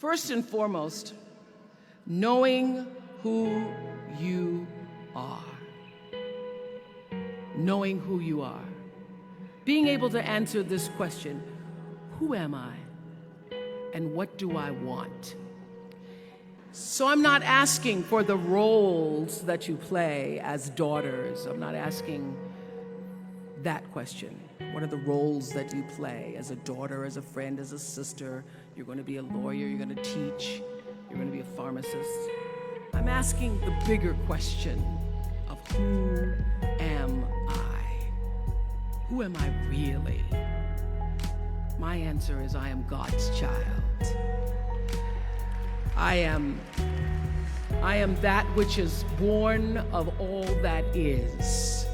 First and foremost, knowing who you are. Knowing who you are. Being able to answer this question, who am I? And what do I want? So I'm not asking for the roles that you play as daughters. I'm not asking that question. What are the roles that you play as a daughter, as a friend, as a sister? You're going to be a lawyer, you're going to teach, you're going to be a pharmacist. I'm asking the bigger question of who am I? Who am I really? My answer is I am God's child. I am that which is born of all that is.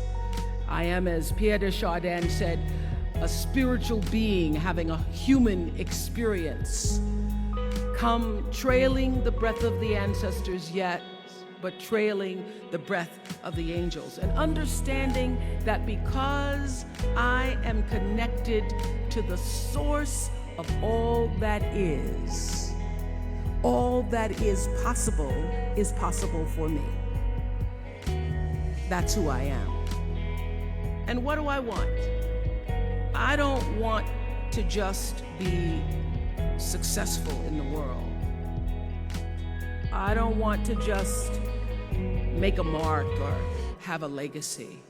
I am, as Pierre de Chardin said, a spiritual being having a human experience. Come trailing the breath of the ancestors yet, but trailing the breath of the angels. And understanding that because I am connected to the source of all that is possible for me. That's who I am. And what do I want? I don't want to just be successful in the world. I don't want to just make a mark or have a legacy.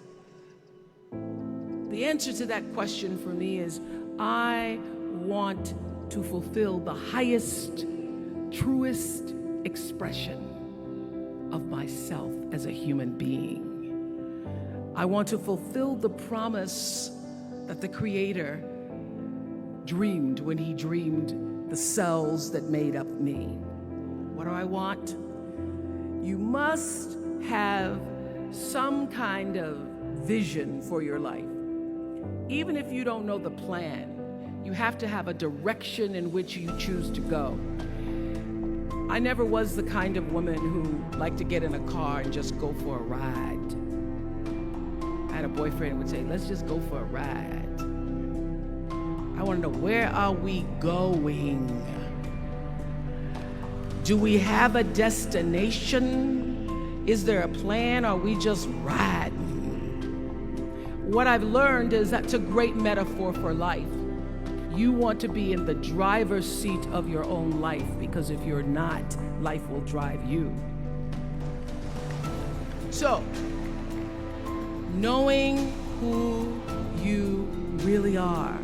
The answer to that question for me is I want to fulfill the highest, truest expression of myself as a human being. I want to fulfill the promise that the Creator dreamed when He dreamed the cells that made up me. What do I want? You must have some kind of vision for your life. Even if you don't know the plan, you have to have a direction in which you choose to go. I never was the kind of woman who liked to get in a car and just go for a ride. I had a boyfriend who would say, let's just go for a ride. I want to know, where are we going? Do we have a destination? Is there a plan? Or are we just riding? What I've learned is that's a great metaphor for life. You want to be in the driver's seat of your own life, because if you're not, life will drive you. So, knowing who you really are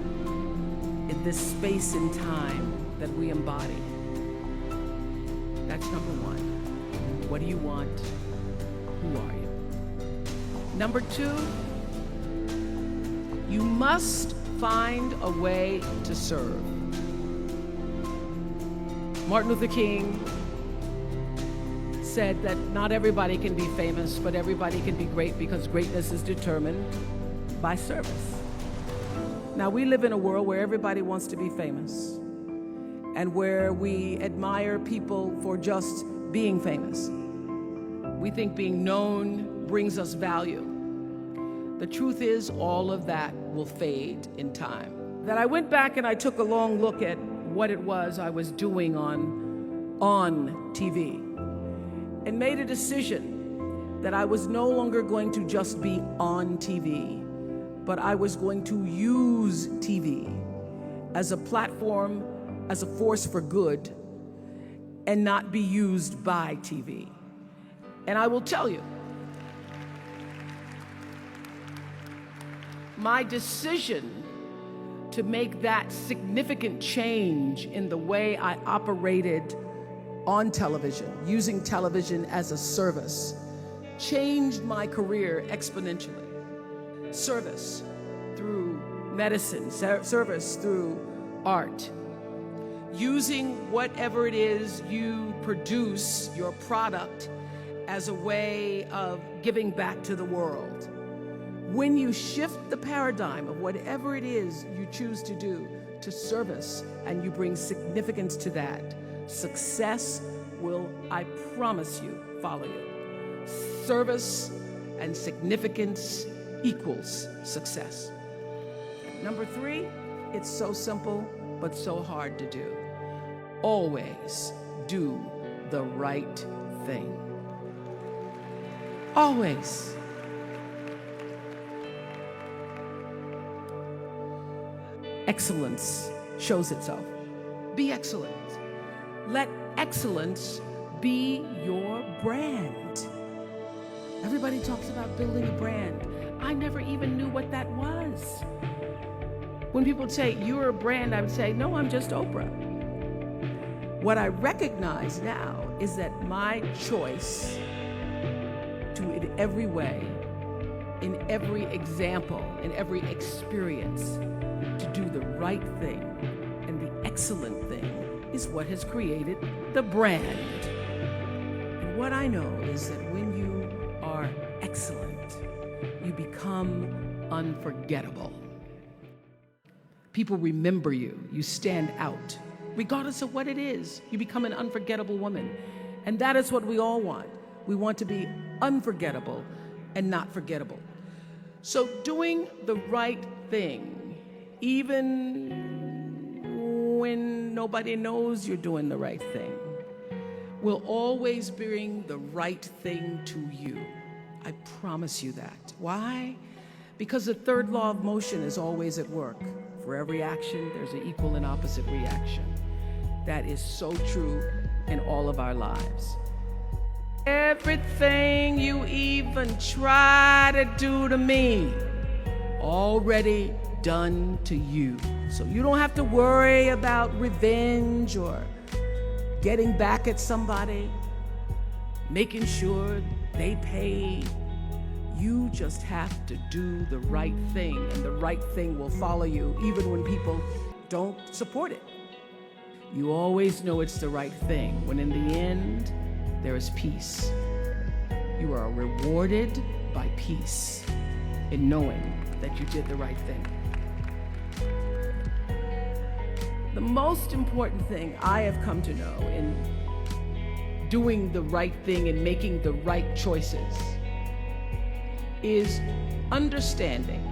in this space and time that we embody. That's number one. What do you want? Who are you? Number two, you must find a way to serve. Martin Luther King said that not everybody can be famous, but everybody can be great, because greatness is determined by service. Now, we live in a world where everybody wants to be famous, and where we admire people for just being famous. We think being known brings us value. The truth is, all of that will fade in time. That I went back and I took a long look at what it was I was doing on TV, and made a decision that I was no longer going to just be on TV, but I was going to use TV as a platform, as a force for good, and not be used by TV. And I will tell you, my decision to make that significant change in the way I operated on television, using television as a service, changed my career exponentially. Service through medicine, service through art. Using whatever it is you produce, your product, as a way of giving back to the world. When you shift the paradigm of whatever it is you choose to do to service, and you bring significance to that, success will, I promise you, follow you. Service and significance equals success. Number three, it's so simple, but so hard to do. always do the right thing. Always. Excellence shows itself. Be excellent. Let excellence be your brand. Everybody talks about building a brand. I never even knew what that was. When people say, you're a brand, I would say, no, I'm just Oprah. What I recognize now is that my choice to, in every way, in every example, in every experience, to do the right thing and the excellent thing is what has created the brand. And what I know is that when you are excellent, you become unforgettable. People remember you. You stand out. Regardless of what it is, you become an unforgettable woman. And that is what we all want. We want to be unforgettable and not forgettable. So doing the right thing, even when nobody knows you're doing the right thing, will always bring the right thing to you. I promise you that. Why? Because the third law of motion is always at work. For every action, there's an equal and opposite reaction. That is so true in all of our lives. Everything you even try to do to me, already done to you. So you don't have to worry about revenge or getting back at somebody, making sure they pay. You just have to do the right thing, and the right thing will follow you even when people don't support it. You always know it's the right thing, when in the end, there is peace. You are rewarded by peace in knowing that you did the right thing. The most important thing I have come to know in doing the right thing and making the right choices is understanding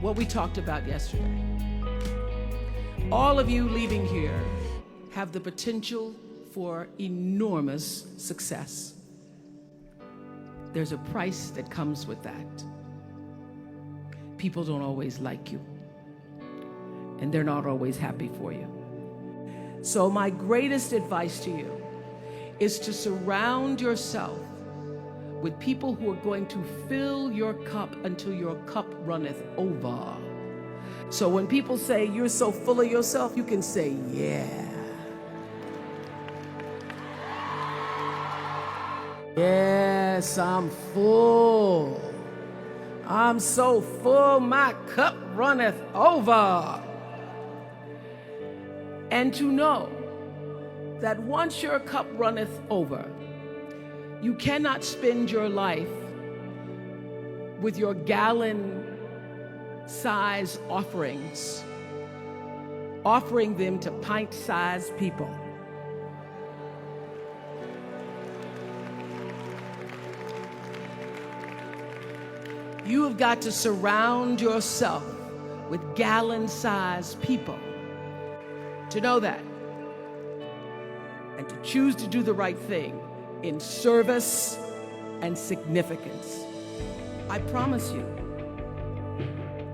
what we talked about yesterday. All of you leaving here have the potential for enormous success. There's a price that comes with that. People don't always like you, and they're not always happy for you. So my greatest advice to you is to surround yourself with people who are going to fill your cup until your cup runneth over. So when people say you're so full of yourself, you can say, yeah. Yes, I'm full. I'm so full, my cup runneth over. And to know that once your cup runneth over, you cannot spend your life with your gallon-size offerings, offering them to pint-sized people. You have got to surround yourself with gallon-sized people to know that, and to choose to do the right thing in service and significance. I promise you,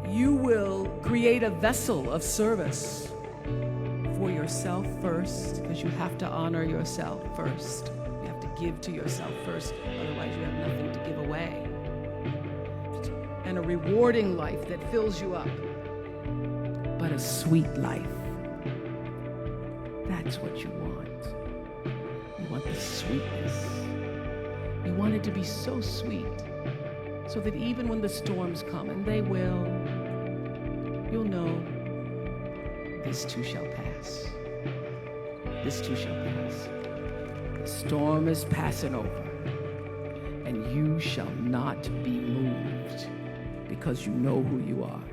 you will create a vessel of service for yourself first, because you have to honor yourself first. You have to give to yourself first, otherwise you have nothing to give away. And a rewarding life that fills you up, but a sweet life. That's what you want. You want the sweetness. You want it to be so sweet, so that even when the storms come, and they will, you'll know this too shall pass. This too shall pass. The storm is passing over, and you shall not be moved, because you know who you are.